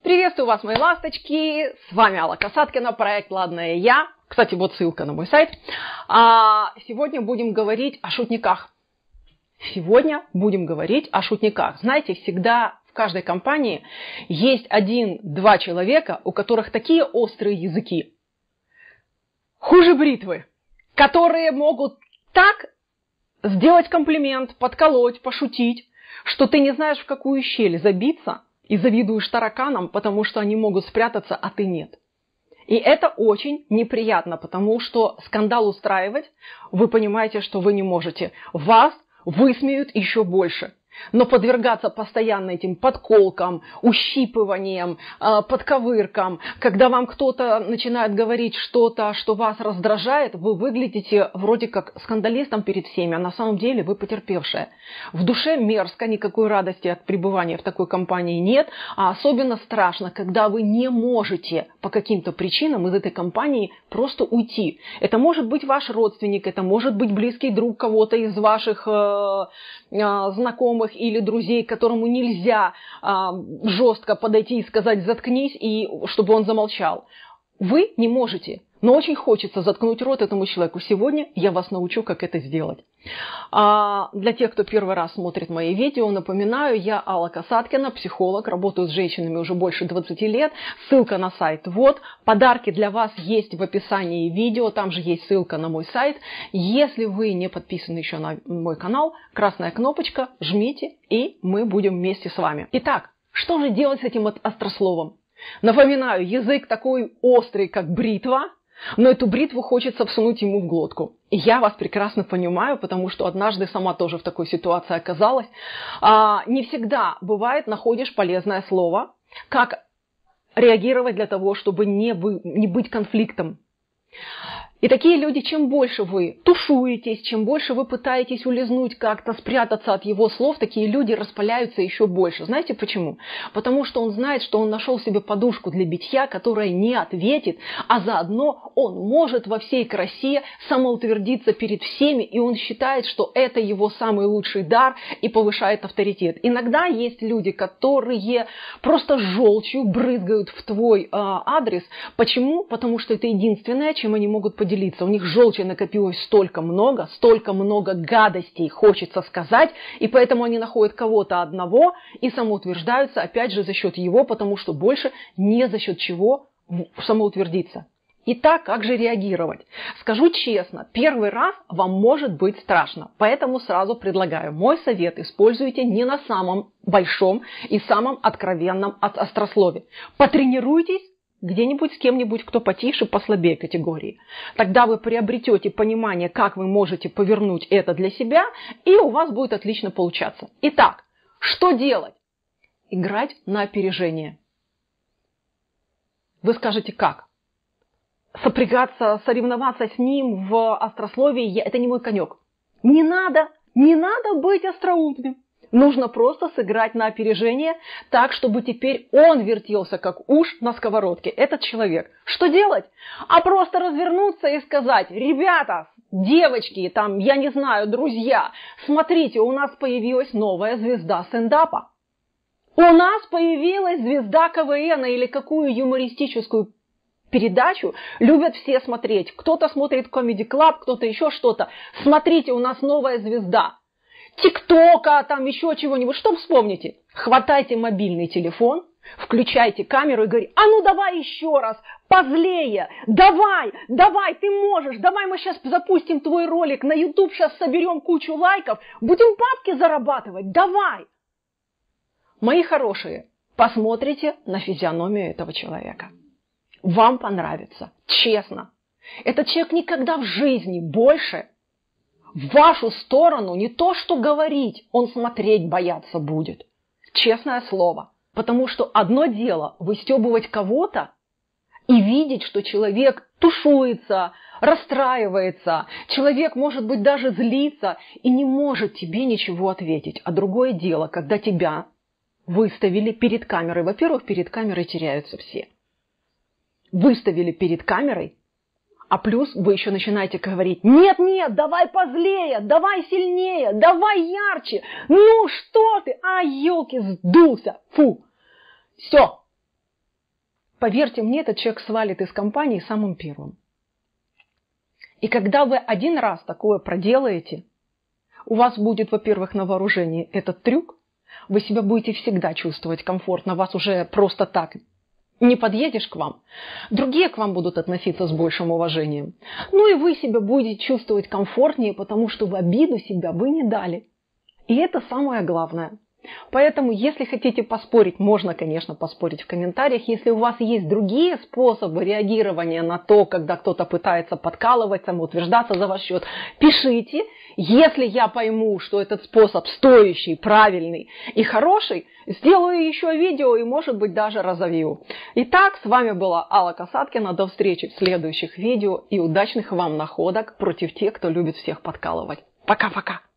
Приветствую вас, мои ласточки! С вами Алла Касаткина, проект «Ладная я». Кстати, вот ссылка на мой сайт. Сегодня будем говорить о шутниках. Знаете, всегда в каждой компании есть один-два человека, у которых такие острые языки, хуже бритвы, которые могут так сделать комплимент, подколоть, пошутить, что ты не знаешь, в какую щель забиться, и завидуешь тараканам, потому что они могут спрятаться, а ты нет. И это очень неприятно, потому что скандал устраивать, вы понимаете, что вы не можете. Вас высмеют еще больше. Но подвергаться постоянно этим подколкам, ущипываниям, подковыркам, когда вам кто-то начинает говорить что-то, что вас раздражает, вы выглядите вроде как скандалистом перед всеми, а на самом деле вы потерпевшая. В душе мерзко, никакой радости от пребывания в такой компании нет, а особенно страшно, когда вы не можете по каким-то причинам из этой компании просто уйти. Это может быть ваш родственник, это может быть близкий друг кого-то из ваших знакомых или друзей, которому нельзя жестко подойти и сказать «заткнись», и чтобы он замолчал. Вы не можете, но очень хочется заткнуть рот этому человеку. Сегодня я вас научу, как это сделать. Для тех, кто первый раз смотрит мои видео, напоминаю, я Алла Касаткина, психолог, работаю с женщинами уже больше 20 лет. Ссылка на сайт вот. Подарки для вас есть в описании видео, там же есть ссылка на мой сайт. Если вы не подписаны еще на мой канал, красная кнопочка, жмите, и мы будем вместе с вами. Итак, что же делать с этим острословом? Напоминаю, язык такой острый, как бритва, но эту бритву хочется всунуть ему в глотку. И я вас прекрасно понимаю, потому что однажды сама тоже в такой ситуации оказалась. Не всегда бывает, находишь полезное слово, как реагировать для того, чтобы не быть конфликтом. И такие люди, чем больше вы тушуетесь, чем больше вы пытаетесь улизнуть, как-то спрятаться от его слов, такие люди распаляются еще больше. Знаете почему? Потому что он знает, что он нашел себе подушку для битья, которая не ответит, а заодно он может во всей красе самоутвердиться перед всеми, и он считает, что это его самый лучший дар и повышает авторитет. Иногда есть люди, которые просто желчью брызгают в твой адрес. Почему? Потому что это единственное, чем они могут поделиться. У них желчи накопилось столько много гадостей хочется сказать, и поэтому они находят кого-то одного и самоутверждаются, опять же, за счет его, потому что больше не за счет чего самоутвердиться. Итак, как же реагировать? Скажу честно, первый раз вам может быть страшно, поэтому сразу предлагаю мой совет: используйте не на самом большом и самом откровенном острослове. Потренируйтесь где-нибудь с кем-нибудь, кто потише, послабее категории. Тогда вы приобретете понимание, как вы можете повернуть это для себя, и у вас будет отлично получаться. Итак, что делать? Играть на опережение. Вы скажете, как? Сопрягаться, соревноваться с ним в острословии – это не мой конек. Не надо быть остроумным. Нужно просто сыграть на опережение так, чтобы теперь он вертелся, как уж на сковородке, этот человек. Что делать? А просто развернуться и сказать: ребята, девочки, там, я не знаю, друзья, смотрите, у нас появилась новая звезда стендапа. У нас появилась звезда КВН или какую юмористическую передачу любят все смотреть. Кто-то смотрит Comedy Club, кто-то еще что-то. Смотрите, у нас новая звезда. ТикТока, там еще чего-нибудь. Что вспомните? Хватайте мобильный телефон, включайте камеру и говорите: а ну давай еще раз, позлее, давай, ты можешь, давай мы сейчас запустим твой ролик на YouTube, сейчас соберем кучу лайков, будем бабки зарабатывать, давай. Мои хорошие, посмотрите на физиономию этого человека. Вам понравится, честно. Этот человек никогда в жизни больше в вашу сторону не то что говорить, он смотреть бояться будет. Честное слово. Потому что одно дело выстебывать кого-то и видеть, что человек тушуется, расстраивается, человек, может быть, даже злится и не может тебе ничего ответить. А другое дело, когда тебя выставили перед камерой. Во-первых, перед камерой теряются все. Выставили перед камерой, а плюс вы еще начинаете говорить: нет, давай позлее, давай сильнее, давай ярче, ну что ты, елки, сдулся, фу. Все, поверьте мне, этот человек свалит из компании самым первым. И когда вы один раз такое проделаете, у вас будет, во-первых, на вооружении этот трюк, вы себя будете всегда чувствовать комфортно, вас уже просто так не подъедешь к вам. Другие к вам будут относиться с большим уважением. Ну и вы себя будете чувствовать комфортнее, потому что в обиду себя вы не дали. И это самое главное. Поэтому, если хотите поспорить, можно, конечно, поспорить в комментариях. Если у вас есть другие способы реагирования на то, когда кто-то пытается подкалывать, самоутверждаться за ваш счет, пишите. Если я пойму, что этот способ стоящий, правильный и хороший, сделаю еще видео и, может быть, даже разовью. Итак, с вами была Алла Касаткина. До встречи в следующих видео и удачных вам находок против тех, кто любит всех подкалывать. Пока-пока.